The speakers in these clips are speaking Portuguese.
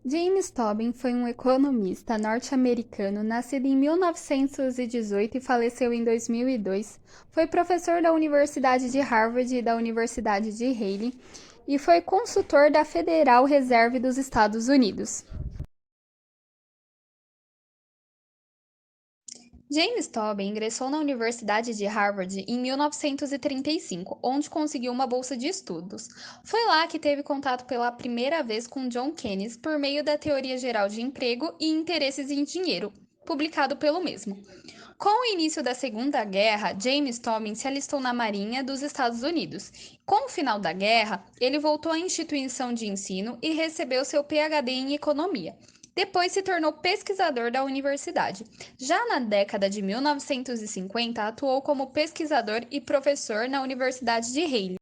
James Tobin foi um economista norte-americano nascido em 1918 e faleceu em 2002. Foi professor da Universidade de Harvard e da Universidade de Yale e foi consultor da Federal Reserve dos Estados Unidos. James Tobin ingressou na Universidade de Harvard em 1935, onde conseguiu uma bolsa de estudos. Foi lá que teve contato pela primeira vez com John Keynes por meio da Teoria Geral de Emprego e Interesses em Dinheiro, publicado pelo mesmo. Com o início da Segunda Guerra, James Tobin se alistou na Marinha dos Estados Unidos. Com o final da guerra, ele voltou à instituição de ensino e recebeu seu PhD em economia. Depois se tornou pesquisador da universidade. Já na década de 1950, atuou como pesquisador e professor na Universidade de Yale.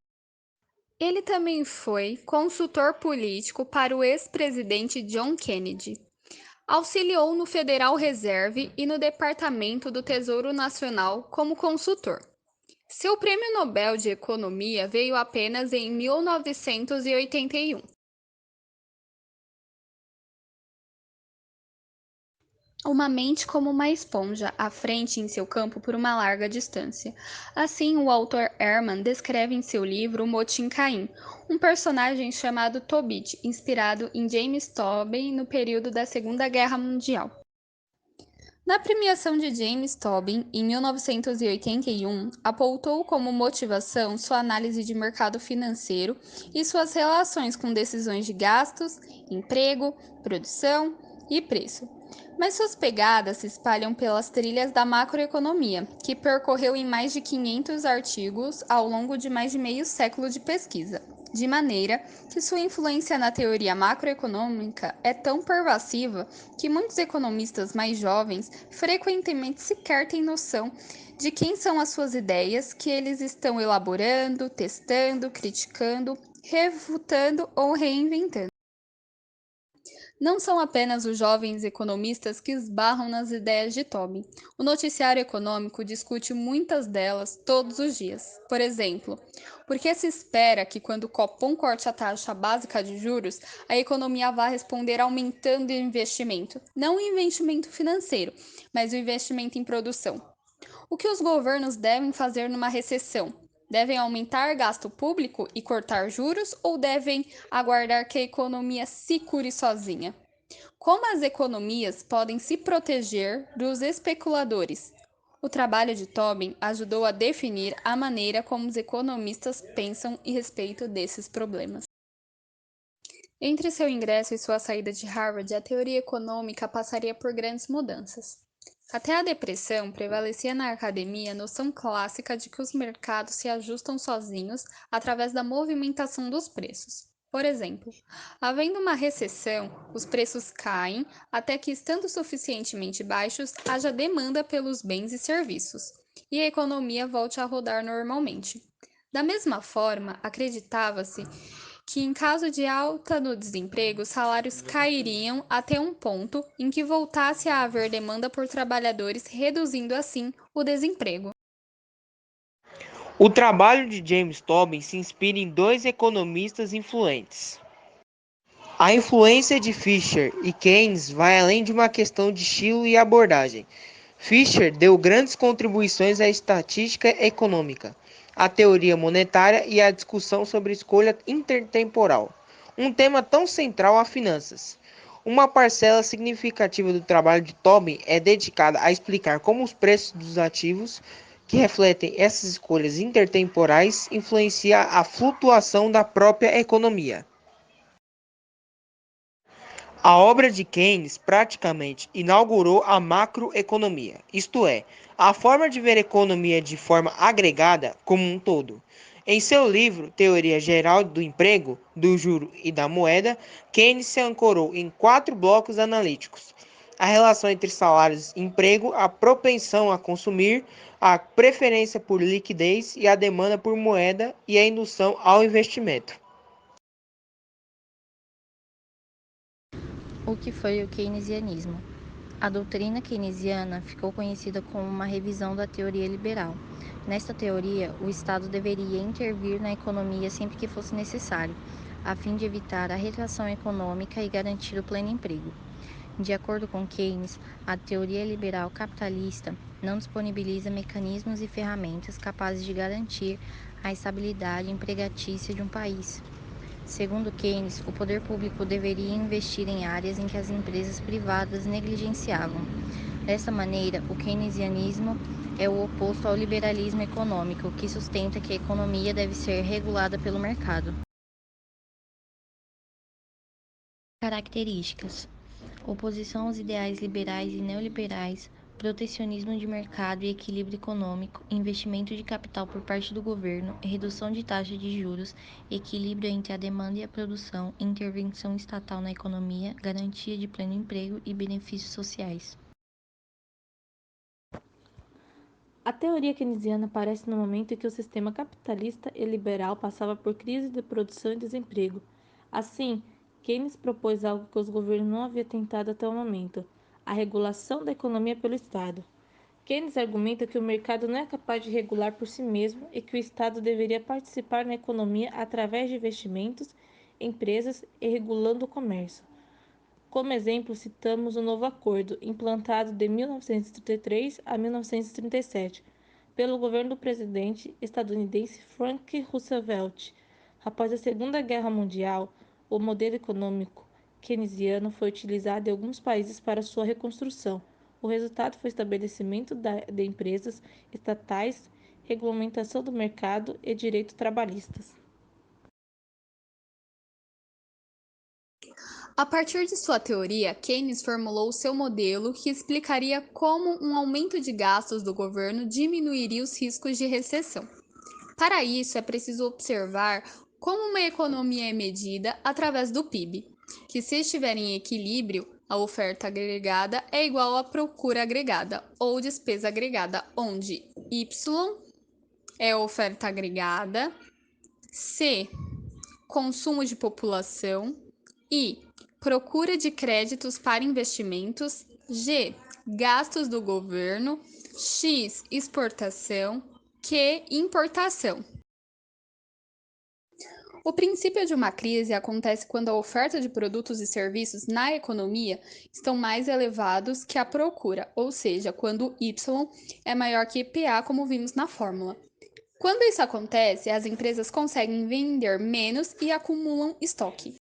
Ele também foi consultor político para o ex-presidente John Kennedy. Auxiliou no Federal Reserve e no Departamento do Tesouro Nacional como consultor. Seu prêmio Nobel de Economia veio apenas em 1981. Uma mente como uma esponja, à frente em seu campo por uma larga distância. Assim, o autor Ehrman descreve em seu livro O Motim Caim, um personagem chamado Tobit, inspirado em James Tobin no período da Segunda Guerra Mundial. Na premiação de James Tobin, em 1981, apontou como motivação sua análise de mercado financeiro e suas relações com decisões de gastos, emprego, produção e preço. Mas suas pegadas se espalham pelas trilhas da macroeconomia, que percorreu em mais de 500 artigos ao longo de mais de meio século de pesquisa, de maneira que sua influência na teoria macroeconômica é tão pervasiva que muitos economistas mais jovens frequentemente sequer têm noção de quem são as suas ideias que eles estão elaborando, testando, criticando, refutando ou reinventando. Não são apenas os jovens economistas que esbarram nas ideias de Tobin. O noticiário econômico discute muitas delas todos os dias. Por exemplo, por que se espera que quando o Copom corte a taxa básica de juros, a economia vá responder aumentando o investimento? Não o investimento financeiro, mas o investimento em produção. O que os governos devem fazer numa recessão? Devem aumentar gasto público e cortar juros ou devem aguardar que a economia se cure sozinha? Como as economias podem se proteger dos especuladores? O trabalho de Tobin ajudou a definir a maneira como os economistas pensam a respeito desses problemas. Entre seu ingresso e sua saída de Harvard, a teoria econômica passaria por grandes mudanças. Até a depressão, prevalecia na academia a noção clássica de que os mercados se ajustam sozinhos através da movimentação dos preços. Por exemplo, havendo uma recessão, os preços caem até que, estando suficientemente baixos, haja demanda pelos bens e serviços, e a economia volte a rodar normalmente. Da mesma forma, acreditava-se que, em caso de alta no desemprego, os salários cairiam até um ponto em que voltasse a haver demanda por trabalhadores, reduzindo assim o desemprego. O trabalho de James Tobin se inspira em dois economistas influentes. A influência de Fisher e Keynes vai além de uma questão de estilo e abordagem. Fisher deu grandes contribuições à estatística econômica, à teoria monetária e à discussão sobre escolha intertemporal, um tema tão central a finanças. Uma parcela significativa do trabalho de Tobin é dedicada a explicar como os preços dos ativos que refletem essas escolhas intertemporais influenciam a flutuação da própria economia. A obra de Keynes praticamente inaugurou a macroeconomia, isto é, a forma de ver a economia de forma agregada como um todo. Em seu livro Teoria Geral do Emprego, do Juro e da Moeda, Keynes se ancorou em 4 blocos analíticos: a relação entre salários e emprego, a propensão a consumir, a preferência por liquidez e a demanda por moeda e a indução ao investimento. O que foi o keynesianismo? A doutrina keynesiana ficou conhecida como uma revisão da teoria liberal. Nesta teoria, o Estado deveria intervir na economia sempre que fosse necessário, a fim de evitar a retração econômica e garantir o pleno emprego. De acordo com Keynes, a teoria liberal capitalista não disponibiliza mecanismos e ferramentas capazes de garantir a estabilidade empregatícia de um país. Segundo Keynes, o poder público deveria investir em áreas em que as empresas privadas negligenciavam. Dessa maneira, o keynesianismo é o oposto ao liberalismo econômico, que sustenta que a economia deve ser regulada pelo mercado. Características: oposição aos ideais liberais e neoliberais, protecionismo de mercado e equilíbrio econômico, investimento de capital por parte do governo, redução de taxa de juros, equilíbrio entre a demanda e a produção, intervenção estatal na economia, garantia de pleno emprego e benefícios sociais. A teoria keynesiana aparece no momento em que o sistema capitalista e liberal passava por crise de produção e desemprego. Assim, Keynes propôs algo que os governos não haviam tentado até o momento: a regulação da economia pelo Estado. Keynes argumenta que o mercado não é capaz de regular por si mesmo e que o Estado deveria participar na economia através de investimentos, empresas e regulando o comércio. Como exemplo, citamos o Novo Acordo, implantado de 1933 a 1937 pelo governo do presidente estadunidense Franklin Roosevelt. Após a Segunda Guerra Mundial, o modelo econômico keynesiano foi utilizado em alguns países para sua reconstrução. O resultado foi o estabelecimento de empresas estatais, regulamentação do mercado e direitos trabalhistas. A partir de sua teoria, Keynes formulou seu modelo que explicaria como um aumento de gastos do governo diminuiria os riscos de recessão. Para isso, é preciso observar como uma economia é medida através do PIB, que se estiver em equilíbrio, a oferta agregada é igual à procura agregada, ou despesa agregada, onde Y é oferta agregada, C, consumo de população, I, procura de créditos para investimentos, G, gastos do governo, X, exportação, Q, importação. O princípio de uma crise acontece quando a oferta de produtos e serviços na economia estão mais elevados que a procura, ou seja, quando Y é maior que PA, como vimos na fórmula. Quando isso acontece, as empresas conseguem vender menos e acumulam estoque.